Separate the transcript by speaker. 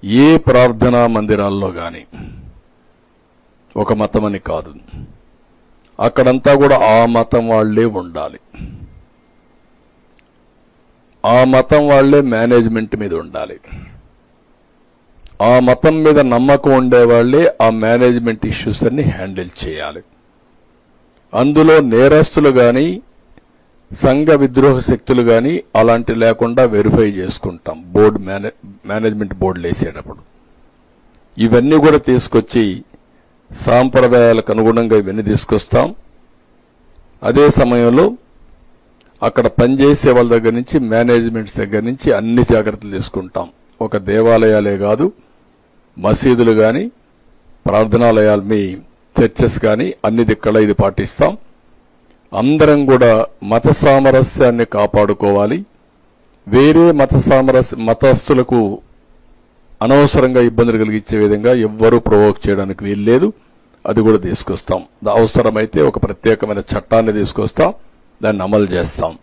Speaker 1: ఏ ప్రార్థనా మందిరాల్లో గాని ఒక మతమని కాదు, అక్కడంతా కూడా ఆ మతం వాళ్లే ఉండాలి, ఆ మతం వాళ్లే మేనేజ్మెంట్ మీద ఉండాలి, ఆ మతం మీద నమ్మకం ఉండేవాళ్లే ఆ మేనేజ్మెంట్ ఇష్యూస్ అన్ని హ్యాండిల్ చేయాలి. అందులో నేరస్తులు గాని సంఘ విద్రోహ శక్తులు గాని అలాంటి లేకుండా వెరిఫై చేసుకుంటాం బోర్డు మేనేజ్మెంట్ బోర్డులు వేసేటప్పుడు. ఇవన్నీ కూడా తీసుకొచ్చి సాంప్రదాయాలకు అనుగుణంగా ఇవన్నీ తీసుకొస్తాం. అదే సమయంలో అక్కడ పనిచేసే వాళ్ళ దగ్గర నుంచి మేనేజ్మెంట్స్ దగ్గర నుంచి అన్ని జాగ్రత్తలు తీసుకుంటాం. ఒక దేవాలయాలే కాదు, మసీదులు గాని ప్రార్థనాలయాలు మీ చర్చెస్ గాని అన్ని దిక్కల ఇది పాటిస్తాం. అందరం కూడా మత సామరస్యాన్ని కాపాడుకోవాలి. వేరే మతస్థులకు అనవసరంగా ఇబ్బందులు కలిగించే విధంగా ఎవ్వరూ ప్రొవోక్ చేయడానికి వీల్లేదు. అది కూడా తీసుకొస్తాం. అవసరమైతే ఒక ప్రత్యేకమైన చట్టాన్ని తీసుకొస్తాం, దాన్ని అమలు చేస్తాం.